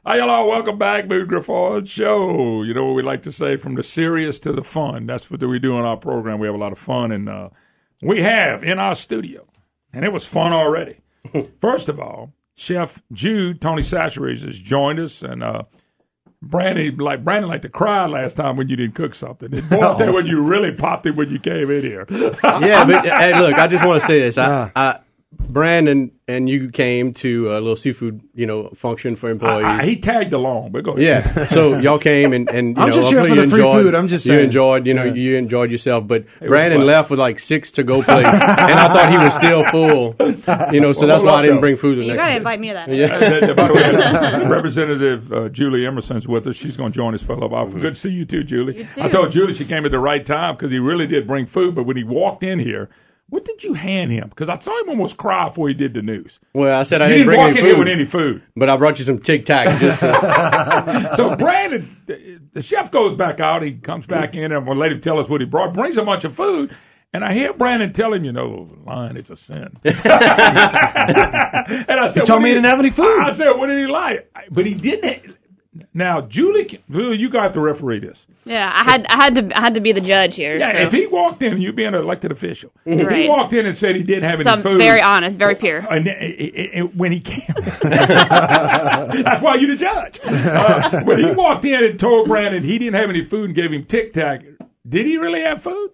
Hi, y'all. Welcome back, Moon Griffon Show. You know what we like to say, from the serious to the fun. That's what we do on our program. We have a lot of fun, and we have in our studio, and it was fun already. First of all, Chef Jude, Tony Sacheries, has joined us, and Brandon liked to cry last time when you didn't cook something. It boiled there when you really popped it when you came in here. Yeah, but hey, look, I just want to say this. Brandon and you came to a little seafood, function for employees. He tagged along, but go ahead. Yeah, so y'all came and I'm just here for the free food. I'm just saying. You enjoyed yourself, but Brandon left with like 6 to-go plates, and I thought he was still full. So that's why I didn't bring food. You got to invite me to that. Yeah. By the way, Representative Julie Emerson's with us. She's going to join us for a little while. Good to see you too, Julie. You too. I told Julie she came at the right time because he really did bring food, but when he walked in here, what did you hand him? Because I saw him almost cry before he did the news. Well, I said I didn't bring walk any in food, here with any food. But I brought you some Tic Tac. So Brandon, the chef goes back out. He comes back in, and we'll let him tell us what he brought. Brings a bunch of food. And I hear Brandon tell him, lying is a sin. And I said, he told me he didn't have any food. I said, what did he lie? But he didn't. Now, Julie, you got to referee this. Yeah, I had to be the judge here. Yeah, so. if he walked in, you being an elected official, if right. he walked in and said he didn't have any food. Very honest, very pure. And when he came, that's why you're the judge. When he walked in and told Brandon he didn't have any food and gave him Tic Tac, did he really have food?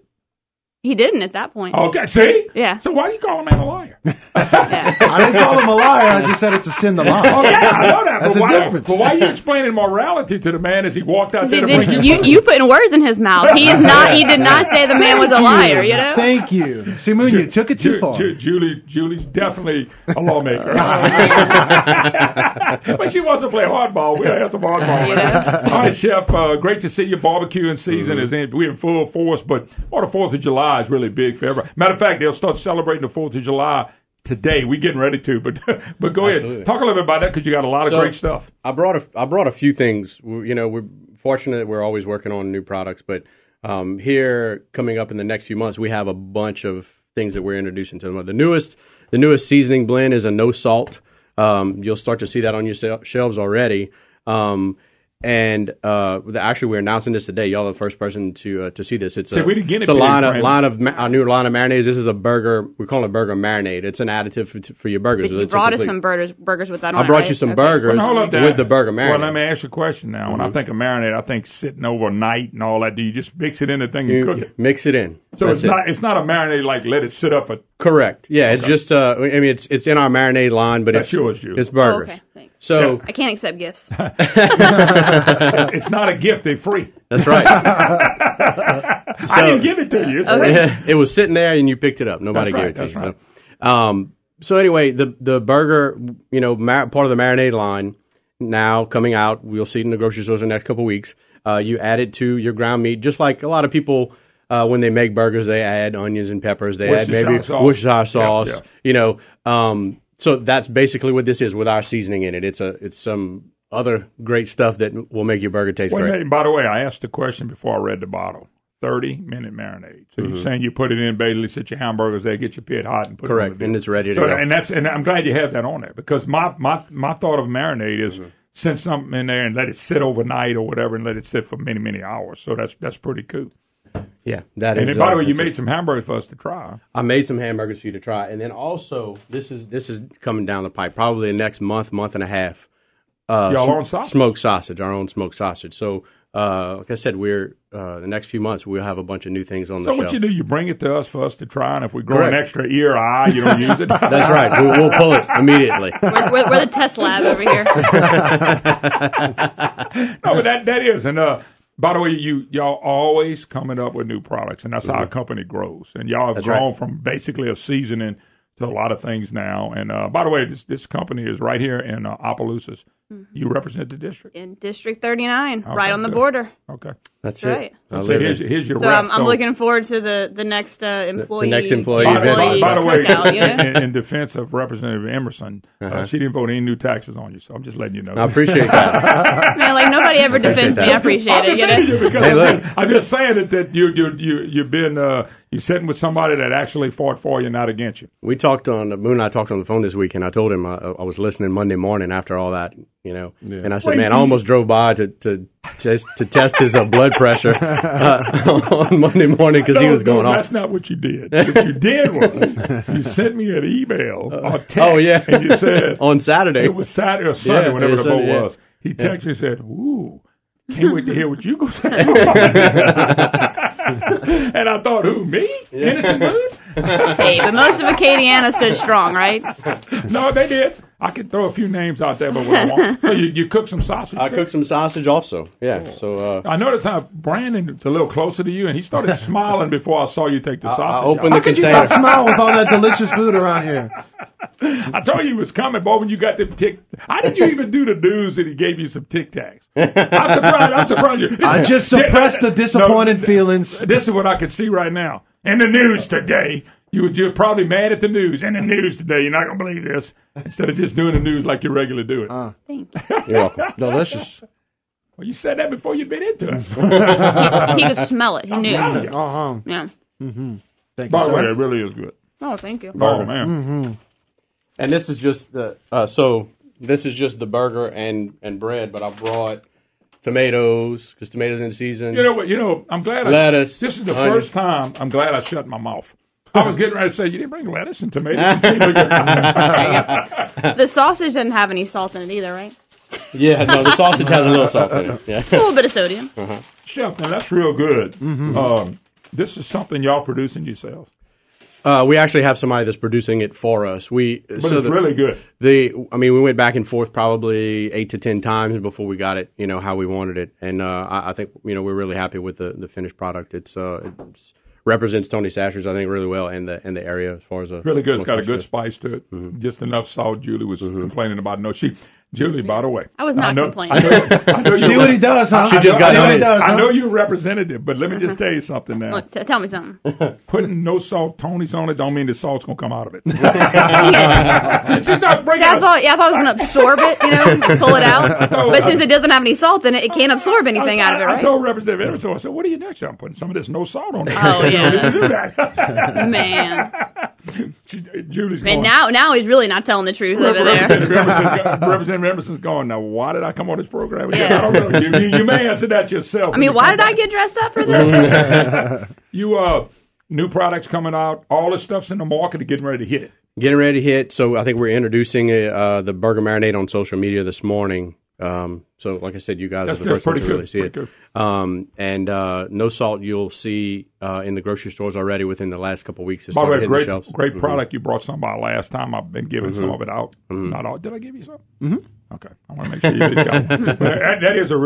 He didn't at that point. Okay, see? Yeah. So why do you call a man a liar? Yeah. I didn't call him a liar. I just said it's a sin to lie. Oh, yeah, I know that. That's but a why, difference. But why are you explaining morality to the man as he walked out there? You putting words in his mouth. He did not say the man was a liar, Thank you. See, Moon, you took it too far. Julie's definitely a lawmaker. But she wants to play hardball. We have some hardball. All right, Chef, great to see you. Barbecuing season is in. We're in full force, but the 4th of July is really big for everybody. Matter of fact, they'll start celebrating the 4th of July today. We're getting ready to, but go ahead. Talk a little bit about that because you got a lot of great stuff. I brought a few things. We're fortunate that we're always working on new products, but here coming up in the next few months, we have a bunch of things that we're introducing to them. The newest seasoning blend is a no salt. You'll start to see that on your shelves already. Actually, we're announcing this today. Y'all are the first person to see this. It's a line of our new line of marinades. This is a burger. We call it burger marinade. It's an additive for your burgers. You brought us some burgers with that on it. I brought you some burgers with the burger marinade. Well, let me ask you a question now. When I think of marinade, I think sitting overnight and all that. Do you just mix it in the thing and cook it? Mix it in. So it's not a marinade like let it sit up for. Correct. Yeah, it's just. It's in our marinade line, but that's yours, Julie. It's burgers. Oh, okay, thanks. So I can't accept gifts. It's not a gift; they're free. That's right. I didn't give it to you. It's free. It was sitting there, and you picked it up. Nobody gave it to you. Right. So anyway, the burger, part of the marinade line now coming out. We'll see it in the grocery stores in the next couple of weeks. You add it to your ground meat, just like a lot of people. When they make burgers, they add onions and peppers. They add maybe Worcestershire sauce. Yeah. So that's basically what this is with our seasoning in it. It's some other great stuff that will make your burger taste great. By the way, I asked the question before I read the bottle. 30-minute marinade. So you're saying you put it in, basically sit your hamburgers there, get your pit hot, and put it on the and it's ready to go. And I'm glad you have that on there because my thought of marinade is send something in there and let it sit overnight or whatever, and let it sit for many, many hours. So that's pretty cool. Yeah, that is. And by the way, you made some hamburgers for us to try. I made some hamburgers for you to try, and then also this is coming down the pipe probably the next month and a half. Y'all own sausage? Smoked sausage, our own smoked sausage. So, like I said, we're the next few months we'll have a bunch of new things on the shelf. So what you do? You bring it to us for us to try, and if we grow an extra ear or eye, you don't use it. That's right. We'll pull it immediately. We're the test lab over here. No, but that is and. By the way, y'all always coming up with new products, and that's how our company grows. And y'all have grown from basically a seasoning to a lot of things now. And by the way, this company is right here in Opelousas, You represent the district? In District 39, Okay, right on the good. border. Okay. That's right. it. So here's your So rep. I'm looking forward to the next employee. The next employee By the way, cookout, you know? in defense of Representative Emerson, she didn't vote any new taxes on you, so I'm just letting you know. I appreciate that. Man, like nobody ever defends me. I appreciate it. You know? Because I'm just saying that you've been you're sitting with somebody that actually fought for you, not against you. We talked Moon and I talked on the phone this week, and I told him I was listening Monday morning after all that, and I said, man, I almost drove by to test his blood pressure on Monday morning because he was going off. That's not what you did. What you did was you sent me an email or text, and you said on Saturday. It was Saturday or Sunday, whenever the vote was. He texted me and said, "Ooh, can't wait to hear what you go say." And I thought, who, me? Innocent Moon? Hey, but most of Acadiana stood strong, right? No, they did. I could throw a few names out there, but what I want. So you cooked some sausage? I cooked some sausage also. Yeah. Cool. So I noticed how Brandon's a little closer to you, and he started smiling before I saw you take the sausage. I opened the container. How could you not smile with all that delicious food around here? I told you he was coming, boy, when you got them How did you even do the news that he gave you some Tic Tacs? I'm surprised. I just suppressed the disappointed feelings. This is what I can see right now. In the news today, you're probably mad at the news. In the news today, you're not going to believe this. Instead of just doing the news like you regularly do it. Thank you. You're welcome. Delicious. Well, you said that before you'd been into it. He could smell it. He knew. Uh-huh. Yeah. Thank you, By the way, sir. it really is good. Oh, thank you. Oh, man. And this is just the this is just the burger and bread, but I brought tomatoes because tomatoes in season. You know what? I'm glad lettuce. This is the first time I'm glad I shut my mouth. I was getting ready to say, you didn't bring lettuce and tomatoes. The sausage doesn't have any salt in it either, right? Yeah, no, the sausage has a little salt in it. Yeah. A little bit of sodium. Chef, now that's real good. This is something y'all producing yourselves. We actually have somebody that's producing it for us. But it's really good. We went back and forth probably 8 to 10 times before we got it, how we wanted it. And I think, we're really happy with the finished product. It represents Tony Sasher's, I think, really well in the area as far as really good. It's got a good spice to it. Just enough salt. Julie was complaining about. No, Julie, by the way, I was not complaining. I know See what he does, huh? She just got it. I know you're representative, but let me just tell you something now. Look, tell me something. Putting no salt Tony's on it don't mean the salt's gonna come out of it. She's not bringing. I thought it was gonna absorb it, pull it out. But since it doesn't have any salt in it, it can't absorb anything out of it, right? I told Representative Emerson, I said, "What are you next? I'm putting some of this no salt on it." Oh yeah, do that. Man. Julie's Man, going. now he's really not telling the truth over there. Representative Emerson's going, now why did I come on this program again? I don't know. You may answer that yourself. I mean, why did I get dressed up for this? New products coming out, all the stuff's in the market, getting ready to hit. Getting ready to hit. So I think we're introducing the burger marinade on social media this morning. So like I said, you guys are the first ones to really see it. And no salt you'll see in the grocery stores already within the last couple of weeks. By the way, great product. You brought some by last time. I've been giving some of it out. Not all. Did I give you some? Okay. I want to make sure you at least got one. But that is a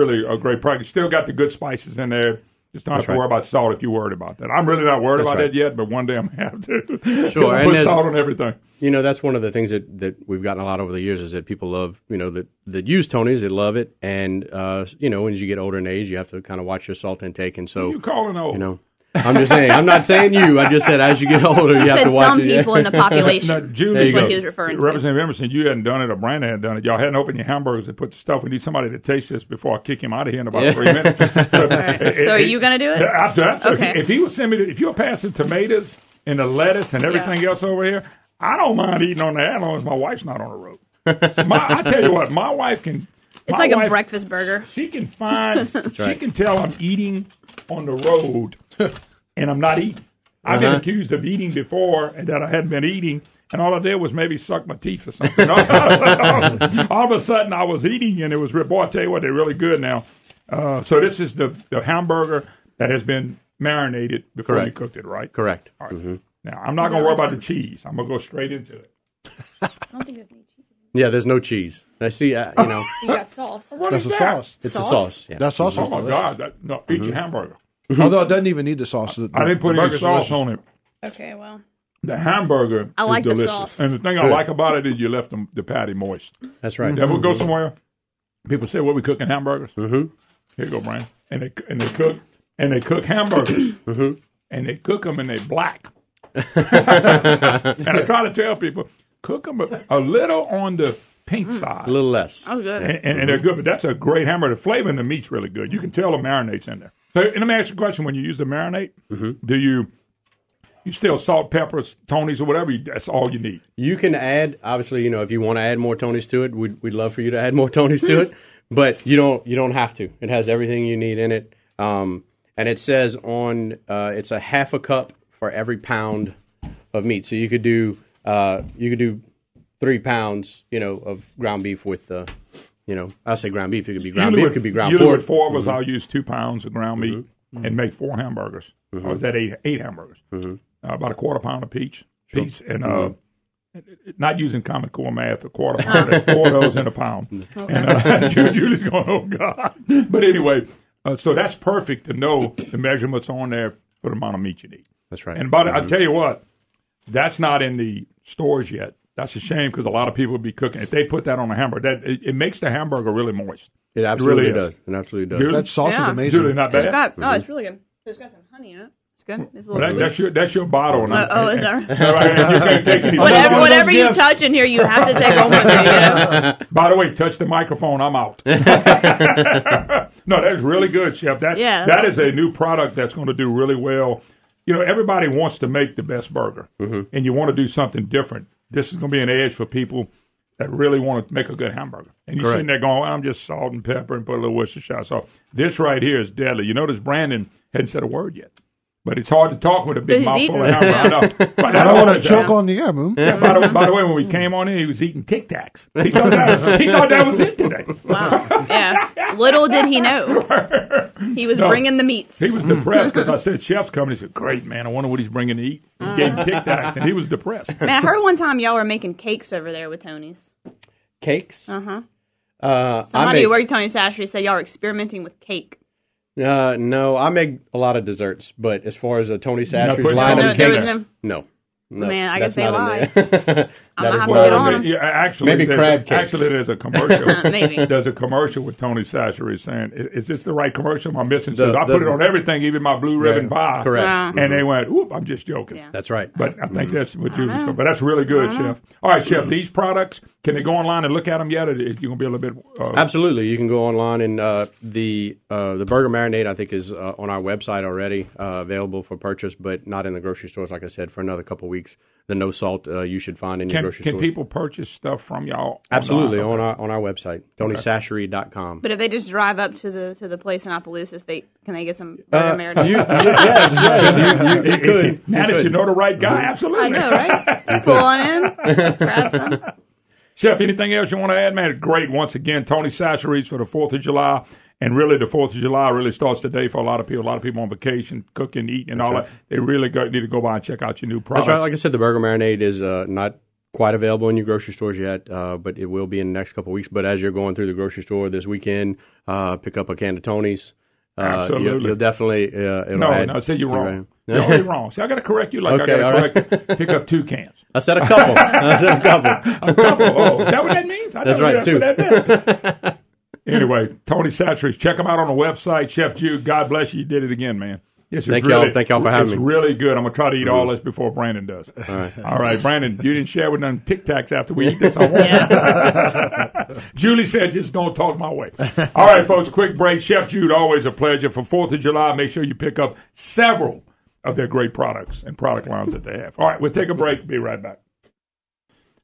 great product. You still got the good spices in there. Just don't have to worry about salt if you're worried about that. I'm really not worried about that yet, but one day I'm going to have to. Sure. Put salt on everything. That's one of the things that we've gotten a lot over the years is that people love, that use Tony's, they love it. And, as you get older in age, you have to kind of watch your salt intake. And so. You calling old? I'm just saying. I'm not saying you. I just said as you get older, you have to watch it. Some people in the population. Now, Julie, is what he was referring to. Representative Emerson, you hadn't done it, or Brandon hadn't done it. Y'all hadn't opened your hamburgers and put the stuff. We need somebody to taste this before I kick him out of here in about 3 minutes. So are you going to do it? Okay. If he would send me, if you're passing tomatoes and the lettuce and everything else over here, I don't mind eating on that as long as my wife's not on the road. I tell you what, my wife can. It's like a breakfast burger. She can find. She can tell I'm eating on the road. And I'm not eating. I've been accused of eating before and that I hadn't been eating, and all I did was maybe suck my teeth or something. All of a sudden, I was eating, and it was, boy, I tell you what, they're really good now. So this is the hamburger that has been marinated before you cooked it, right? Correct. All right. Now, I'm not going to worry about the cheese. I'm going to go straight into it. I don't think there's any cheese. Yeah, there's no cheese. I see, You got sauce. That's a sauce. It's a sauce. Yeah. That sauce is Oh, my delicious. God. Eat your hamburger. Although it doesn't even need the sauce. I didn't put any sauce on it. Okay, well. The hamburger like is the delicious. sauce. And the thing I like about it is you left the patty moist. That's right. Yeah, we'll go somewhere. people say, "What we cooking hamburgers?" Mm-hmm. Here you go, Brian. And they cook hamburgers, mm-hmm. and they cook them and they black. And I try to tell people, cook them a little on the pink side, a little less. Oh, good. And they're good. But that's a great hamburger. The flavor in the meat's really good. You can tell the marinade's in there. So, and let me ask you a question: when you use the marinade, mm-hmm. do you still salt, peppers, Tony's, or whatever? That's all you need. You can add, obviously, if you want to add more Tony's to it, we'd love for you to add more Tony's to it. But you don't have to. It has everything you need in it. And it says on it's a half a cup for every pound of meat. So you could do 3 pounds, of ground beef with I say ground beef. It could be ground beef. It could be ground pork. With 4 of us, I'll use 2 pounds of ground meat mm-hmm. and make 4 hamburgers. Mm-hmm. Or is that 8 hamburgers? Mm-hmm. About a quarter pound of piece, and not using Common Core math, a quarter pound, that's 4 of those in a pound. And Julie's going, oh God! But anyway, so that's perfect to know the measurements on there for the amount of meat you need. That's right. And I tell you what, that's not in the stores yet. That's a shame because a lot of people would be cooking. If they put that on a hamburger, it makes the hamburger really moist. It absolutely does. It absolutely does. Julie? That sauce is amazing. Julie, not bad. It's really good. It's got some honey in it. It's good. It's a little that's your bottle. is that right? You can't take any. Whatever you touch in here, you have to take home with you. By the way, touch the microphone. I'm out. No, that's really good, Chef. That is a new product that's going to do really well. Everybody wants to make the best burger, mm-hmm. and you want to do something different. This is going to be an edge for people that really want to make a good hamburger. And you're sitting there going, well, I'm just salt and pepper and put a little Worcestershire sauce. This right here is deadly. You notice Brandon hadn't said a word yet. But it's hard to talk with a big mouthful of hamburger. I know. I don't want to choke on the air, Moon. Yeah, by the way, when we came on in, he was eating Tic Tacs. He thought that was it today. Wow. Yeah. Little did he know. He was bringing the meats. He was depressed because I said, Chef's coming. He said, great, man. I wonder what he's bringing to eat. He gave him Tic Tacs, and he was depressed. Man, I heard one time y'all were making cakes over there with Tony's. Cakes? Uh-huh. Somebody who worked at Tony's Sashery said y'all were experimenting with cake. No, I make a lot of desserts, but as far as a Tony Sashery's line of cakes, no. Man, I guess they lied. I'm not going to get on them. Yeah, actually, maybe crab cakes. Actually, there's a commercial. Maybe. There's a commercial with Tony Sashery saying, is this the right commercial? Am I missing something? I put it on everything, even my blue ribbon pie. Correct. And they went, whoop, I'm just joking. Yeah. That's right. But I think that's what you was. But that's really good, Chef. All right, Chef, these products, can they go online and look at them yet? Or you're going to be a little bit... Absolutely. You can go online, and the burger marinade, I think, is on our website already, available for purchase, but not in the grocery stores, like I said, for another couple of weeks. The no salt you should find in your grocery store. Can people purchase stuff from y'all? Absolutely, on our website, TonySashery.com. But if they just drive up to the place in Opelousas, can they get some burger marinade? Yes, you could. Now that you know the right guy, absolutely. I know, right? Pull on in, grab some. Chef, anything else you want to add, man? Great. Once again, Tony Sashery's for the 4th of July. And really, the 4th of July really starts today for a lot of people. A lot of people on vacation, cooking, eating, and all that. They really need to go by and check out your new products. That's right. Like I said, the burger marinade is not quite available in your grocery stores yet, but it will be in the next couple of weeks. But as you're going through the grocery store this weekend, pick up a can of Tony's. Absolutely. You'll definitely... No, say you're wrong. You're wrong. See, I got to correct you like I got to pick up 2 cans. I said a couple. A couple. Oh, is that what that means? That's right, 2. Anyway, Tony Sashery, check him out on the website. Chef Jude, God bless you. You did it again, man. Yes, Thank y'all for having me. It's really good. I'm going to try to eat all this before Brandon does. All right, Brandon, you didn't share with them Tic Tacs after we eat this. Julie said, just don't talk my way. All right, folks, quick break. Chef Jude, always a pleasure. For 4th of July, make sure you pick up several of their great products and product lines that they have. All right, we'll take a break. Be right back.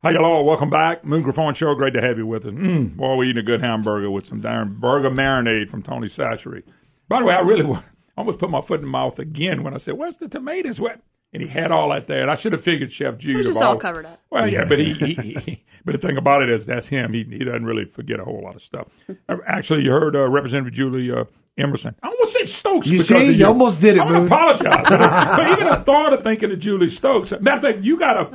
Hi, y'all. Welcome back. Moon Griffon Show. Great to have you with us. Boy, we're eating a good hamburger with some darn burger marinade from Tony Sashery. By the way, I almost put my foot in the mouth again when I said, where's the tomatoes? And he had all that there. And I should have figured Chef Jude. It was just all covered up. Well, yeah, but but the thing about it is that's him. He doesn't really forget a whole lot of stuff. Actually, you heard Representative Julie Emerson. I almost said Stokes. You see? You almost did it, Moon. I apologize for even the thought of thinking of Julie Stokes. Matter of fact, you got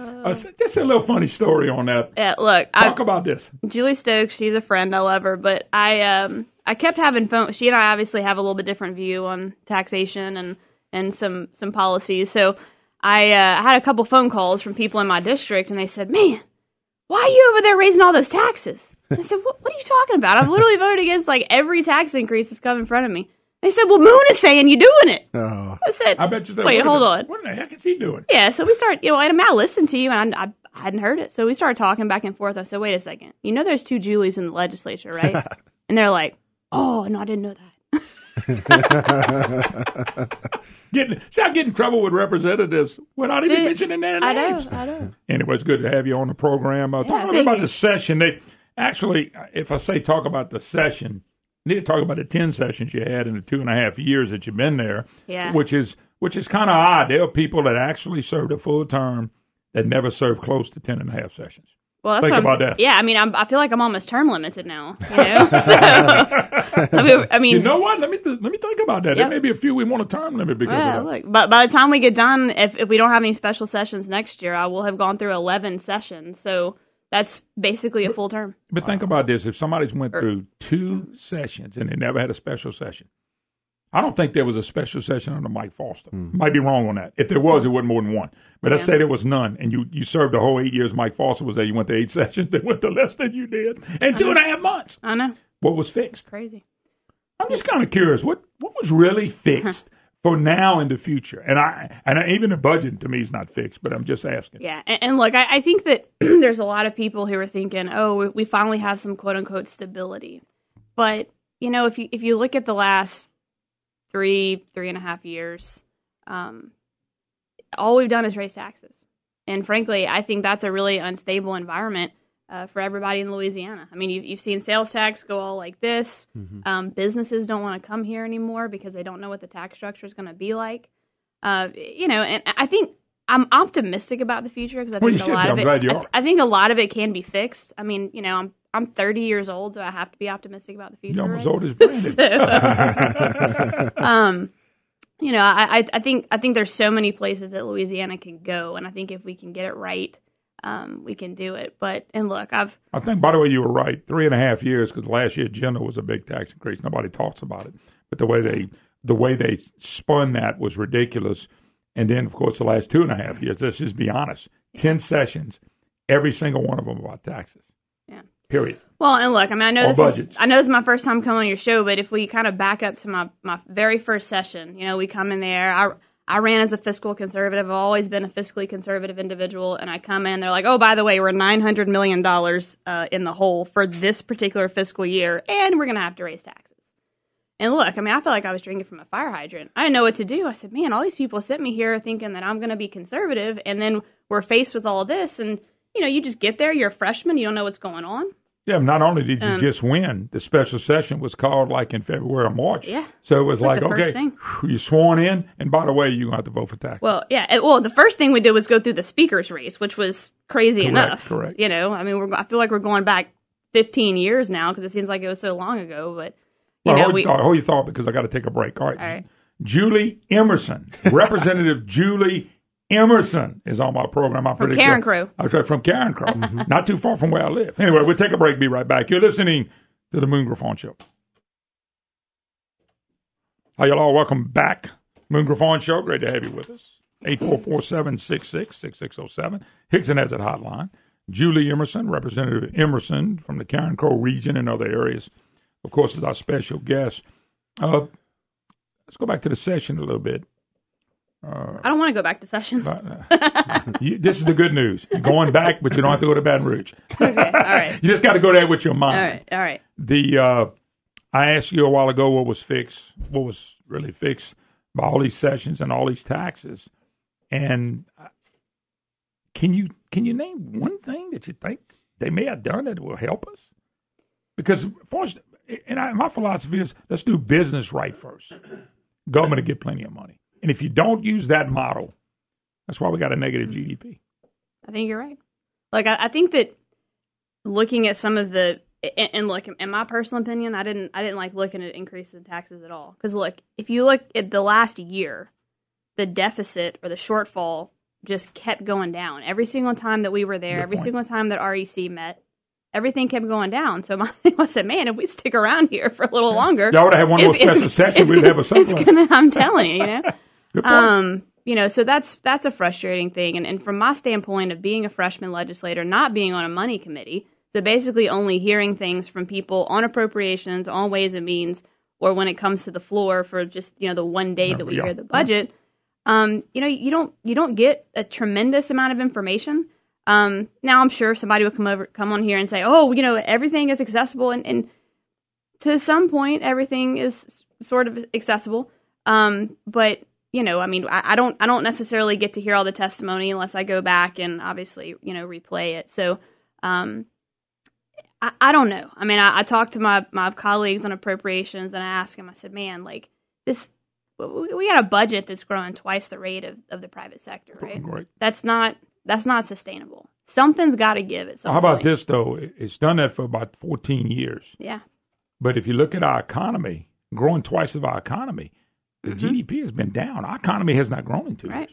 just a little funny story on that. Yeah, look. Talk about this. Julie Stokes, she's a friend. I love her. But I kept having phone. She and I obviously have a little bit different view on taxation and some policies. So I had a couple phone calls from people in my district, and they said, man, why are you over there raising all those taxes? I said, what are you talking about? I've literally voted against like every tax increase that's come in front of me. They said, well, Moon is saying you're doing it. Oh. I said, I bet you wait, hold on. What the heck is he doing? Yeah, so we started, and I listened to you, and I hadn't heard it. So we started talking back and forth. I said, wait a second. You know there's 2 Julies in the legislature, right? And they're like, oh, no, I didn't know that. I get in trouble with representatives without even mentioning their names. I know. Anyway, it's good to have you on the program. Talk a little about the session. They actually, if I say talk about the session, you need to talk about the 10 sessions you had in the 2.5 years that you've been there. Yeah. Which is kind of odd. There are people that actually served a full term that never served close to 10.5 sessions. Well, that's Think what about that. Yeah, I mean, I feel like I'm almost term limited now. So, I mean, you know what? Let me think about that. There may be a few we want a term limit because of that. Look, but by the time we get done, if we don't have any special sessions next year, I will have gone through 11 sessions. So that's basically a full term. But think about this: if somebody's went through 2 sessions and they never had a special session, I don't think there was a special session under Mike Foster. Might be wrong on that. If there was, it wasn't more than one. But let's say there was none, and you served the whole 8 years Mike Foster was there. You went to 8 sessions. They went to less than you did, and 2.5 months. I know. What was fixed? Crazy. I'm just kind of curious. What was really fixed for now and the future? And even the budget to me is not fixed, but I'm just asking. Yeah, and look, I think that there's a lot of people who are thinking, oh, we finally have some quote unquote stability. But if you look at the last 3.5 years, all we've done is raise taxes. And frankly, I think that's a really unstable environment for everybody in Louisiana. I mean, you've seen sales tax go all like this. Businesses don't want to come here anymore because they don't know what the tax structure is going to be like. And I think I'm optimistic about the future because I think I think a lot of it can be fixed. I mean, I'm 30 years old, so I have to be optimistic about the future. You're almost old as Brandon. I think there's so many places that Louisiana can go, and I think if we can get it right, we can do it. And look, I think, by the way, you were right. 3.5 years, because last year agenda was a big tax increase. Nobody talks about it, but the way they spun that was ridiculous. And then, of course, the last 2.5 years. Let's just be honest. 10 sessions, every single one of them about taxes. Yeah. Period. Well, and look, I mean, I know this is my first time coming on your show, but if we kind of back up to my very first session, we come in there. I ran as a fiscal conservative. I've always been a fiscally conservative individual, and I come in. They're like, "Oh, by the way, we're $900 million in the hole for this particular fiscal year, and we're going to have to raise taxes." And look, I mean, I felt like I was drinking from a fire hydrant. I didn't know what to do. I said, "Man, all these people sent me here thinking that I'm going to be conservative, and then we're faced with all this, and you just get there. You're a freshman. You don't know what's going on." Yeah, not only did you just win, the special session was called like in February or March. Yeah. So it was like okay, you sworn in, and by the way, you're going to have to vote for taxes. Well, yeah. The first thing we did was go through the speaker's race, which was crazy enough. Correct. I mean, I feel like we're going back 15 years now because it seems like it was so long ago. But, hold your thought because I got to take a break. All right. Julie Emerson, Representative Julie Emerson is on my program. From Carencro. From Carencro. Not too far from where I live. Anyway, we'll take a break. Be right back. You're listening to the Moon Griffon Show. Hi, y'all. Welcome back. Moon Griffon Show. Great to have you with us. 844-766-6607. Hickson has that hotline. Julie Emerson, Representative Emerson from the Carencro region and other areas, of course, is our special guest. Let's go back to the session a little bit. I don't want to go back to session. This is the good news. You're going back, but you don't have to go to Baton Rouge. Okay, all right. You just got to go there with your mind. All right. I asked you a while ago what was really fixed by all these sessions and all these taxes. And can you name one thing that you think they may have done that will help us? Because my philosophy is let's do business right first. Government will get plenty of money. And if you don't use that model, that's why we got a negative GDP. I think you're right. Like, I think that looking at some of the, and look, in my personal opinion, I didn't like looking at increases in taxes at all. Because look, if you look at the last year, the deficit or the shortfall just kept going down. Every single time that we were there, every single time that REC met, everything kept going down. So my thing was, man, if we stick around here for a little longer, y'all would have had one more special session. We'd have a surplus. I'm telling you, so that's a frustrating thing. And from my standpoint of being a freshman legislator, not being on a money committee, So basically only hearing things from people on appropriations, on ways and means, or when it comes to the floor for just, the one day that we hear the budget, you don't get a tremendous amount of information. Now I'm sure somebody will come on here and say, oh, everything is accessible. And to some point, everything is sort of accessible. But I don't necessarily get to hear all the testimony unless I go back and obviously, replay it. So, I don't know. I mean, I talked to my colleagues on appropriations and I asked them, I said, man, like this, we got a budget that's growing twice the rate of the private sector, right? Right. That's not sustainable. Something's got to give at some How point. about this, though? It's done that for about 14 years. Yeah. But if you look at our economy, growing twice of our economy, the GDP has been down. Our economy has not grown in 2 years.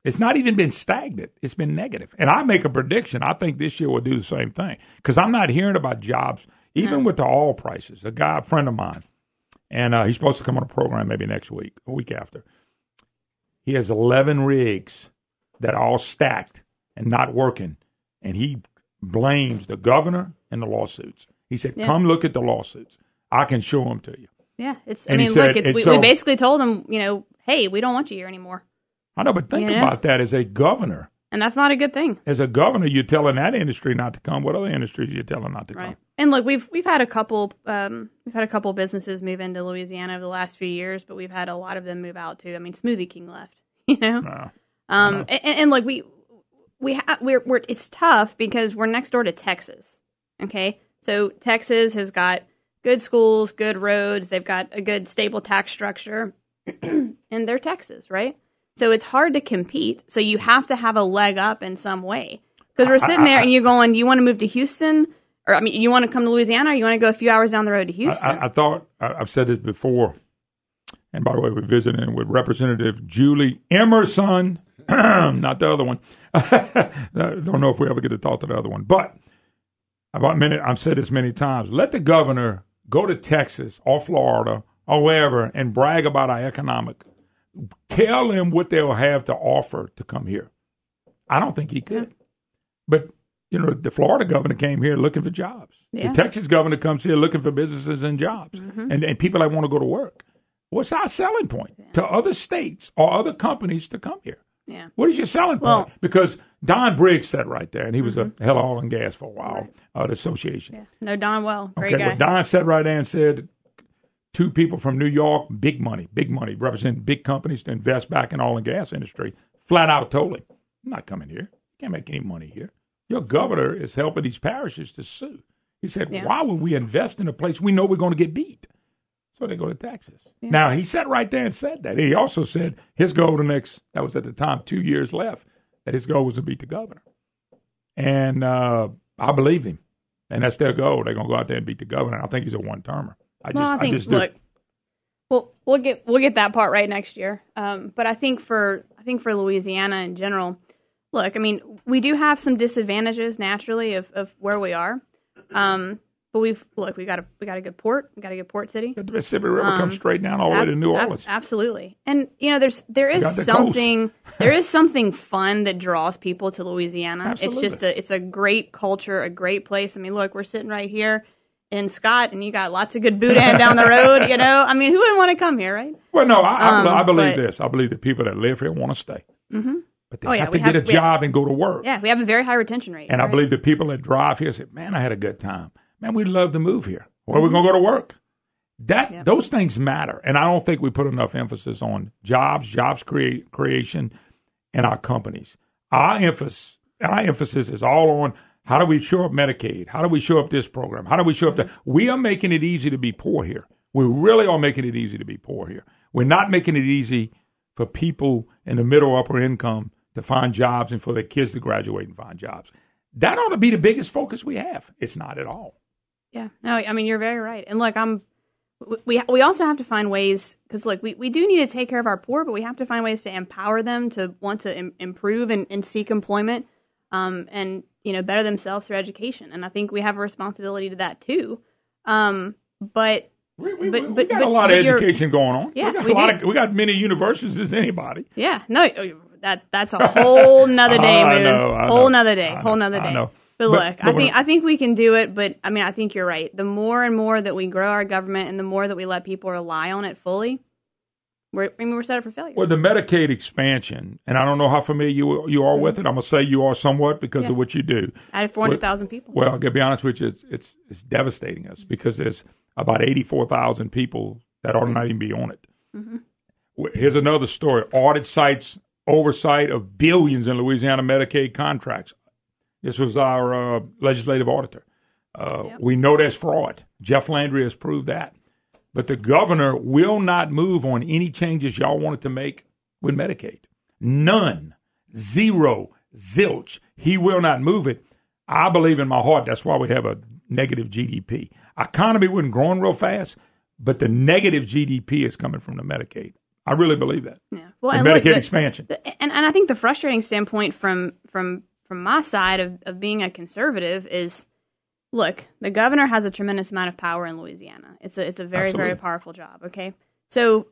It's not even been stagnant. It's been negative. And I make a prediction. I think this year will do the same thing because I'm not hearing about jobs, even with the oil prices. A friend of mine, and he's supposed to come on a program maybe next week, a week after. He has 11 rigs that are all stacked and not working, and he blames the governor and the lawsuits. He said, come look at the lawsuits. I can show them to you. Yeah. We basically told him, hey, we don't want you here anymore. I know, but think about that as a governor. And that's not a good thing. As a governor, you're telling that industry not to come. What other industries you're telling not to come? And look, we've had a couple businesses move into Louisiana over the last few years, but we've had a lot of them move out too. I mean, Smoothie King left, No. And look, we're it's tough because we're next door to Texas. Okay, so Texas has got good schools, good roads. They've got a good stable tax structure, and they're Texas, right? So it's hard to compete. So you have to have a leg up in some way. Because we're sitting there and you're going, you want to move to Houston? Or, you want to come to Louisiana or you want to go a few hours down the road to Houston? I thought, I've said this before. And by the way, we're visiting with Representative Julie Emerson, not the other one. I don't know if we ever get to talk to the other one. But I've said this many times. Let the governor go to Texas or Florida or wherever and brag about our economic. Tell them what they'll have to offer to come here. I don't think he could. But, the Florida governor came here looking for jobs. Yeah. The Texas governor comes here looking for businesses and jobs and people that want to go to work. What's our selling point to other states or other companies to come here? Yeah. What is your selling point? Because Don Briggs sat right there, and he was a hell of oil and gas for a while, the association. Yeah. No, Don well. Great guy. Well, Don sat right there and said, 2 people from New York, big money, represent big companies to invest back in oil and gas industry. Flat out told him, I'm not coming here. You can't make any money here. Your governor is helping these parishes to sue. He said, why would we invest in a place we know we're going to get beat? So they go to Texas. Yeah. Now, he sat right there and said that. He also said his goal that was at the time 2 years left, that his goal was to beat the governor. And I believed him. And that's their goal. They're going to go out there and beat the governor. I think he's a one-termer. We'll get that part right next year. But I think for Louisiana in general, look, I mean, we do have some disadvantages naturally of where we are. But we got a good port. We got a good port city. The Mississippi River comes straight down all the way to New Orleans. Absolutely. And there is something fun that draws people to Louisiana. Absolutely. It's a great culture, a great place. I mean, look, we're sitting right here in Scott, and you got lots of good boudin down the road, I mean, who wouldn't want to come here, right? Well, no, I believe this. I believe the people that live here want to stay. Mm-hmm. But they have to get a job and go to work. Yeah, we have a very high retention rate. And I believe the people that drive here say, man, I had a good time. Man, we'd love to move here. Where are we going to go to work? Those things matter. And I don't think we put enough emphasis on jobs creation, and our companies. Our emphasis is all on how do we shore up Medicaid? How do we shore up this program? How do we shore up that? We are making it easy to be poor here. We really are making it easy to be poor here. We're not making it easy for people in the middle upper income to find jobs and for their kids to graduate and find jobs. That ought to be the biggest focus we have. It's not at all. Yeah. No, I mean, you're very right. And look, we also have to find ways, because look, we do need to take care of our poor, but we have to find ways to empower them to want to improve and seek employment, and better themselves through education. And I think we have a responsibility to that too. But we got a lot of education going on. Yeah, we got many universities as anybody. Yeah. No, that's a whole nother day, man. Whole nother day. But look, I think we can do it. But I mean, I think you're right. The more and more that we grow our government, and the more that we let people rely on it fully, we're set up for failure. Well, the Medicaid expansion, and I don't know how familiar you are with it. I'm gonna say you are somewhat because of what you do. I had 400,000 people. Well, I'll be honest with you, it's devastating us because there's about 84,000 people that ought to not even be on it. Mm-hmm. Here's another story. Audit cites oversight of billions in Louisiana Medicaid contracts. This was our legislative auditor. We know there's fraud. Jeff Landry has proved that. But the governor will not move on any changes y'all wanted to make with Medicaid. None. Zero. Zilch. He will not move it. I believe in my heart that's why we have a negative GDP. Our economy wasn't growing real fast, but the negative GDP is coming from the Medicaid. I really believe that. Yeah. Well, the Medicaid expansion. And I think the frustrating standpoint from my side of being a conservative is, look, the governor has a tremendous amount of power in Louisiana. It's a very, very powerful job, okay? So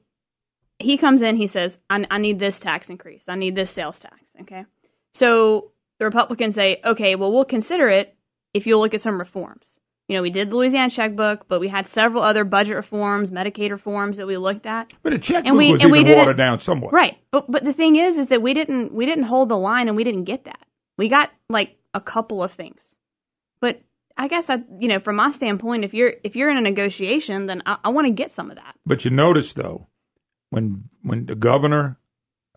he comes in, he says, I need this tax increase. I need this sales tax, okay? So the Republicans say, okay, well, we'll consider it if you'll look at some reforms. You know, we did the Louisiana checkbook, but we had several other budget reforms, Medicaid reforms that we looked at. But the checkbook was even watered down somewhat. Right. But the thing is that we didn't hold the line and we didn't get that. We got like a couple of things. But I guess that, you know, from my standpoint, if you're in a negotiation, then I want to get some of that. But you notice though, when the governor,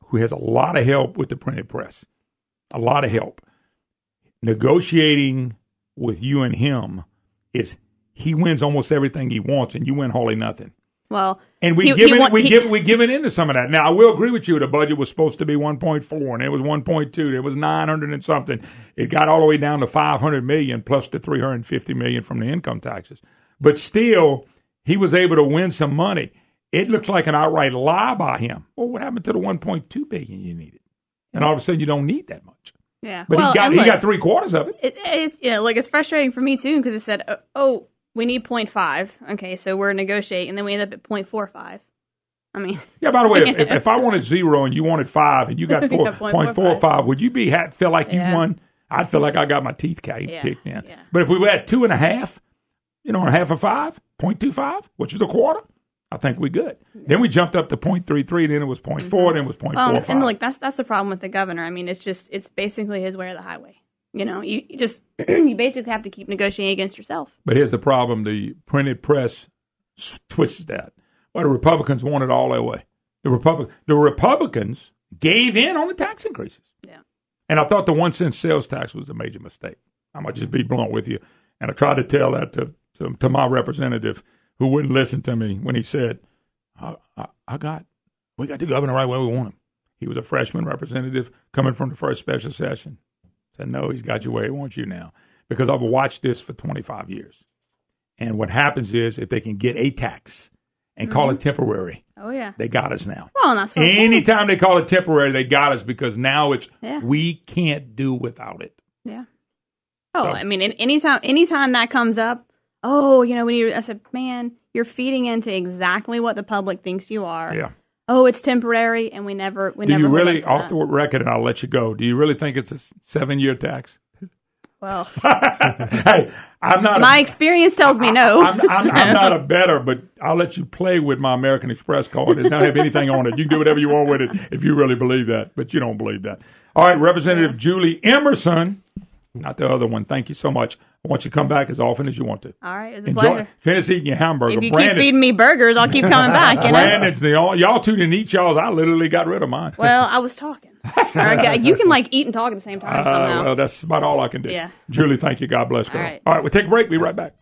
who has a lot of help with the printed press, a lot of help, negotiating with you and him is he wins almost everything he wants, and you win hardly nothing. Well, and we given into some of that. Now, I will agree with you. The budget was supposed to be 1.4, and it was 1.2. It was 900 and something. It got all the way down to 500 million plus the 350 million from the income taxes. But still, he was able to win some money. It looks like an outright lie by him. Well, what happened to the 1.2 billion you needed? And all of a sudden, you don't need that much. Yeah, but he got 3/4 of it. It's it's frustrating for me too because it said, oh, we need 0.5. Okay, so we're negotiating, and then we end up at 0.45. I mean, yeah. By the way, if I wanted 0 and you wanted 5, and you got 4.45, would you feel like you won? I'd feel like I got my teeth kicked in. Yeah. But if we were at 2.5, and a half of 5, 0.25, which is a quarter, I think we're good. Yeah. Then we jumped up to 0.33, then it was 0.4, then it was 0.45. And look, that's the problem with the governor. I mean, it's basically his way or the highway. You know, you basically have to keep negotiating against yourself. But here's the problem: the printed press twists that. Well, the Republicans want it all their way. The Republicans gave in on the tax increases. Yeah. And I thought the 1 cent sales tax was a major mistake. I might just be blunt with you, and I tried to tell that to my representative, who wouldn't listen to me when he said, we got the governor right where we want him. He was a freshman representative coming from the first special session. Said, no, he's got you where he wants you now. Because I've watched this for 25 years. And what happens is if they can get a tax and call it temporary, they got us now. Well, and that's what anytime they call it temporary, they got us because now it's we can't do without it. Yeah. Oh, so, I mean, anytime that comes up, I said, man, you're feeding into exactly what the public thinks you are. Yeah. Oh, it's temporary, and we never. Do you really, off the record, and I'll let you go? Do you really think it's a 7-year tax? Well, hey, I'm not. My experience tells me no. I'm not a bettor, but I'll let you play with my American Express card. It doesn't have anything on it. You can do whatever you want with it if you really believe that, but you don't believe that. All right, Representative Julie Emerson, not the other one. Thank you so much. I want you to come back as often as you want to. All right, it's a pleasure. Finish eating your hamburger. If you keep feeding me burgers, I'll keep coming back. Brandon's y'all two didn't eat y'all's. I literally got rid of mine. Well, I was talking. You can eat and talk at the same time somehow. Well, that's about all I can do. Yeah. Julie, thank you. God bless. Girl. All right, we'll take a break. We'll be right back.